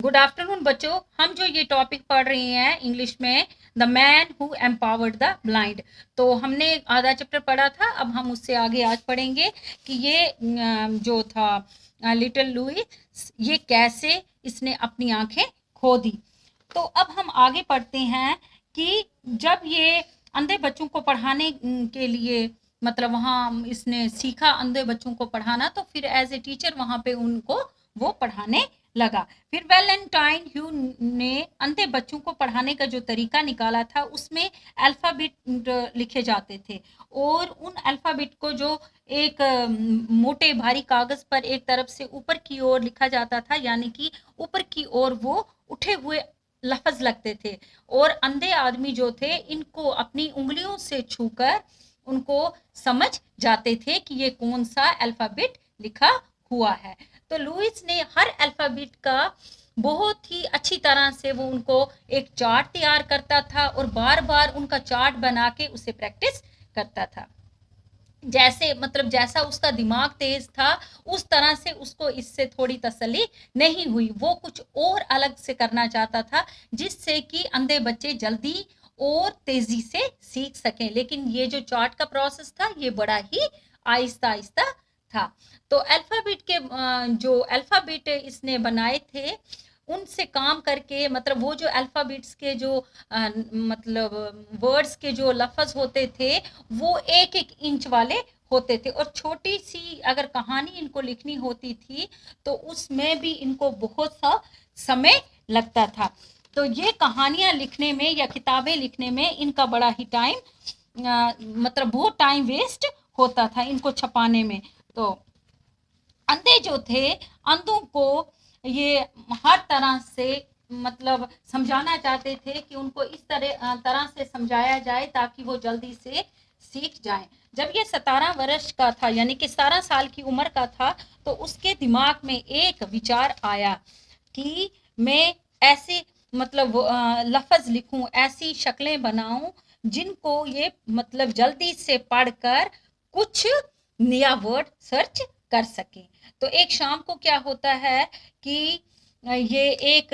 Good afternoon बच्चों। हम जो ये टॉपिक पढ़ रहे हैं इंग्लिश में, the man who empowered the blind. तो हमने आधा चैप्टर पढ़ा था, अब हम उससे आगे आज पढ़ेंगे कि ये जो था लिटिल लुइस, ये कैसे इसने अपनी आंखें खो दी। तो अब हम आगे पढ़ते हैं कि जब ये अंधे बच्चों को पढ़ाने के लिए, मतलब वहाँ इसने सीखा अंधे बच्चों को पढ़ाना, तो फिर एज ए टीचर वहाँ पे उनको वो पढ़ाने लगा। फिर वैलेंटाइन ह्यू ने अंधे बच्चों को पढ़ाने का जो तरीका निकाला था, उसमें अल्फ़ाबेट लिखे जाते थे, और उन अल्फ़ाबेट को जो एक मोटे भारी कागज पर एक तरफ से ऊपर की ओर लिखा जाता था, यानी कि ऊपर की ओर वो उठे हुए लफ्ज लगते थे, और अंधे आदमी जो थे इनको अपनी उंगलियों से छूकर उनको समझ जाते थे कि ये कौन सा अल्फ़ाबेट लिखा हुआ है। तो लुइस ने हर अल्फ़ाबेट का बहुत ही अच्छी तरह से वो उनको एक चार्ट तैयार करता था, और बार बार उनका चार्ट बना के उसे प्रैक्टिस करता था। जैसे मतलब जैसा उसका दिमाग तेज था, उस तरह से उसको इससे थोड़ी तसल्ली नहीं हुई। वो कुछ और अलग से करना चाहता था, जिससे कि अंधे बच्चे जल्दी और तेजी से सीख सकें। लेकिन ये जो चार्ट का प्रोसेस था, ये बड़ा ही आहिस्ता आहिस्ता था। तो अल्फ़ाबेट के जो अल्फ़ाबेट इसने बनाए थे, उनसे काम करके, मतलब वो जो अल्फ़ाबेट्स के जो मतलब वर्ड्स के जो लफ्ज़ होते थे, वो एक एक इंच वाले होते थे, और छोटी सी अगर कहानी इनको लिखनी होती थी तो उसमें भी इनको बहुत सा समय लगता था। तो ये कहानियाँ लिखने में या किताबें लिखने में इनका बड़ा ही टाइम, मतलब बहुत टाइम वेस्ट होता था इनको छपाने में। तो अंधे जो थे, अंधों को ये हर तरह से मतलब समझाना चाहते थे कि उनको इस तरह से समझाया जाए ताकि वो जल्दी से सीख जाएं। जब ये 17 वर्ष का था, यानी कि 17 साल की उम्र का था, तो उसके दिमाग में एक विचार आया कि मैं ऐसे मतलब लफ्ज लिखूं, ऐसी शक्लें बनाऊं जिनको ये मतलब जल्दी से पढ़कर कुछ नया वर्ड सर्च कर सके। तो एक शाम को क्या होता है कि ये एक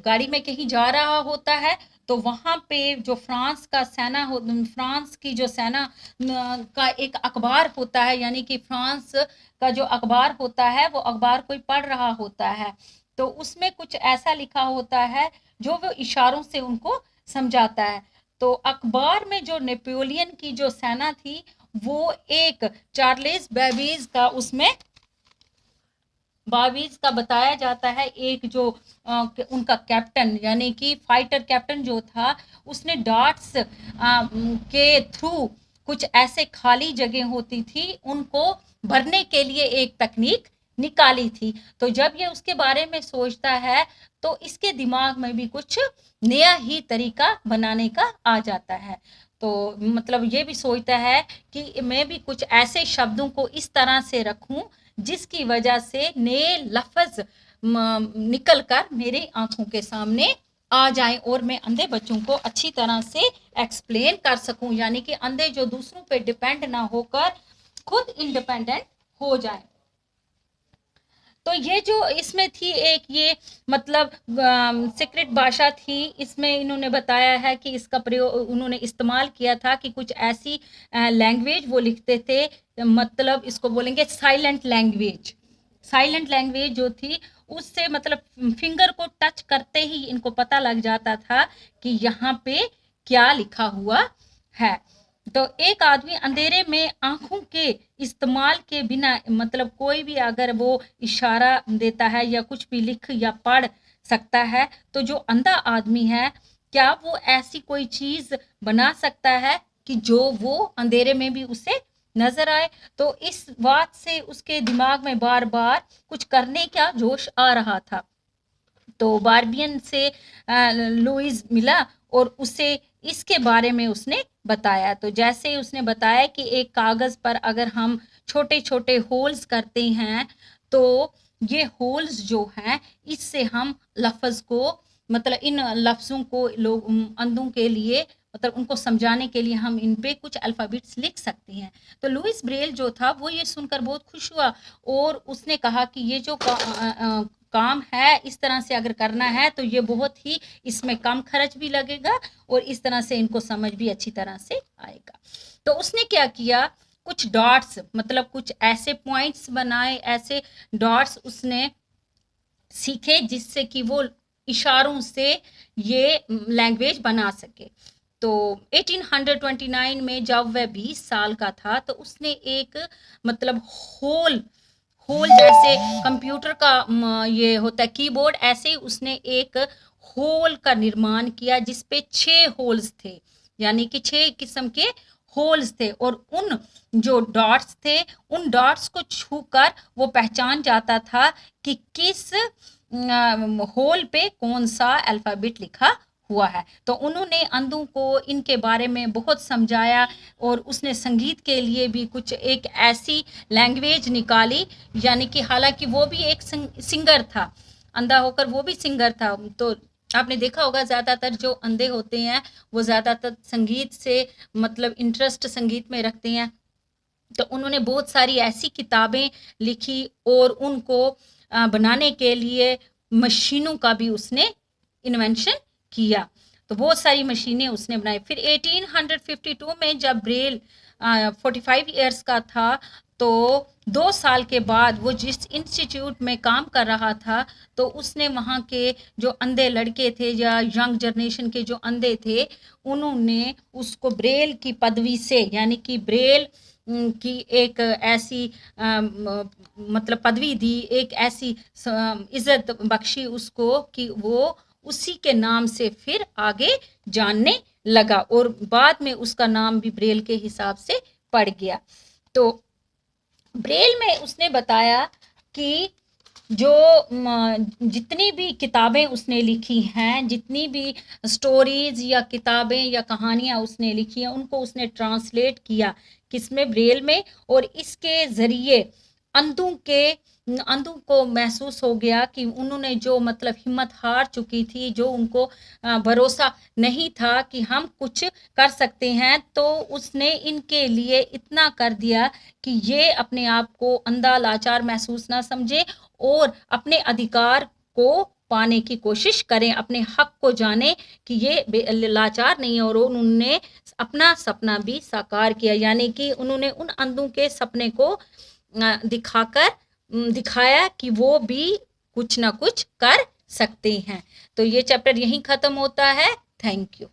गाड़ी में कहीं जा रहा होता है, तो वहाँ पे जो फ्रांस का सेना हो, फ्रांस की जो सेना का एक अखबार होता है, यानी कि फ्रांस का जो अखबार होता है, वो अखबार कोई पढ़ रहा होता है। तो उसमें कुछ ऐसा लिखा होता है जो वो इशारों से उनको समझाता है। तो अखबार में जो नेपोलियन की जो सेना थी, वो एक चार्ल्स बेबीज का, उसमें बावीज का बताया जाता है, एक जो उनका कैप्टन, यानी कि फाइटर कैप्टन जो था, उसने डार्ट्स के थ्रू कुछ ऐसे खाली जगह होती थी, उनको भरने के लिए एक तकनीक निकाली थी। तो जब ये उसके बारे में सोचता है, तो इसके दिमाग में भी कुछ नया ही तरीका बनाने का आ जाता है। तो मतलब ये भी सोचता है कि मैं भी कुछ ऐसे शब्दों को इस तरह से रखूं जिसकी वजह से नए लफ्ज निकल कर मेरे आंखों के सामने आ जाएं, और मैं अंधे बच्चों को अच्छी तरह से एक्सप्लेन कर सकूं, यानी कि अंधे जो दूसरों पे डिपेंड ना होकर खुद इंडिपेंडेंट हो जाएं। तो ये जो इसमें थी एक ये मतलब सीक्रेट भाषा थी, इसमें इन्होंने बताया है कि इसका प्रयोग उन्होंने इस्तेमाल किया था कि कुछ ऐसी लैंग्वेज वो लिखते थे, मतलब इसको बोलेंगे साइलेंट लैंग्वेज। साइलेंट लैंग्वेज जो थी, उससे मतलब फिंगर को टच करते ही इनको पता लग जाता था कि यहाँ पे क्या लिखा हुआ है। तो एक आदमी अंधेरे में आंखों के इस्तेमाल के बिना, मतलब कोई भी अगर वो इशारा देता है या कुछ भी लिख या पढ़ सकता है, तो जो अंधा आदमी है, क्या वो ऐसी कोई चीज बना सकता है कि जो वो अंधेरे में भी उसे नजर आए। तो इस बात से उसके दिमाग में बार बार कुछ करने का जोश आ रहा था। तो बार्बियन से लुइस मिला और उसे इसके बारे में उसने बताया। तो जैसे उसने बताया कि एक कागज पर अगर हम छोटे छोटे होल्स करते हैं, तो ये होल्स जो हैं, इससे हम लफ्ज को, मतलब इन लफ्जों को लोग अंधों के लिए, मतलब उनको समझाने के लिए हम इन पे कुछ अल्फ़ाबेट्स लिख सकते हैं। तो लुइस ब्रेल जो था, वो ये सुनकर बहुत खुश हुआ, और उसने कहा कि ये जो काम है इस तरह से अगर करना है तो ये बहुत ही इसमें कम खर्च भी लगेगा और इस तरह से इनको समझ भी अच्छी तरह से आएगा। तो उसने क्या किया, कुछ डॉट्स मतलब कुछ ऐसे पॉइंट्स बनाए, ऐसे डॉट्स उसने सीखे जिससे कि वो इशारों से ये लैंग्वेज बना सके। तो 1829 में जब वह 20 साल का था तो उसने एक मतलब होल जैसे कंप्यूटर का ये होता है कीबोर्ड, ऐसे ही उसने एक होल का निर्माण किया जिसपे 6 होल्स थे, यानी कि 6 किस्म के होल्स थे और उन जो डॉट्स थे उन डॉट्स को छूकर वो पहचान जाता था कि किस होल पे कौन सा अल्फाबेट लिखा हुआ है। तो उन्होंने अंधों को इनके बारे में बहुत समझाया और उसने संगीत के लिए भी कुछ एक ऐसी लैंग्वेज निकाली, यानी कि हालांकि वो भी एक सिंगर था, अंधा होकर वो भी सिंगर था। तो आपने देखा होगा ज़्यादातर जो अंधे होते हैं वो ज़्यादातर संगीत से मतलब इंटरेस्ट संगीत में रखते हैं। तो उन्होंने बहुत सारी ऐसी किताबें लिखी और उनको बनाने के लिए मशीनों का भी उसने इन्वेंशन किया। तो बहुत सारी मशीनें उसने बनाई। फिर 1852 में जब ब्रेल 45 इयर्स का था तो 2 साल के बाद वो जिस इंस्टीट्यूट में काम कर रहा था तो उसने वहाँ के जो अंधे लड़के थे या यंग जनरेशन के जो अंधे थे उन्होंने उसको ब्रेल की पदवी से, यानी कि ब्रेल की एक ऐसी मतलब पदवी दी, एक ऐसी इज्जत बख्शी उसको कि वो उसी के नाम से फिर आगे जानने लगा और बाद में उसका नाम भी ब्रेल के हिसाब से पड़ गया। तो ब्रेल में उसने बताया कि जो जितनी भी किताबें उसने लिखी हैं, जितनी भी स्टोरीज या किताबें या कहानियां उसने लिखी हैं उनको उसने ट्रांसलेट किया किसमें, ब्रेल में। और इसके ज़रिए अंधों को महसूस हो गया कि उन्होंने जो मतलब हिम्मत हार चुकी थी, जो उनको भरोसा नहीं था कि हम कुछ कर सकते हैं, तो उसने इनके लिए इतना कर दिया कि ये अपने आप को अंधा लाचार महसूस ना समझे और अपने अधिकार को पाने की कोशिश करें, अपने हक को जाने कि ये लाचार नहीं है। और उन्होंने अपना सपना भी साकार किया, यानी कि उन्होंने उन अंधों के सपने को दिखाया कि वो भी कुछ ना कुछ कर सकते हैं। तो ये चैप्टर यहीं ख़त्म होता है। Thank you.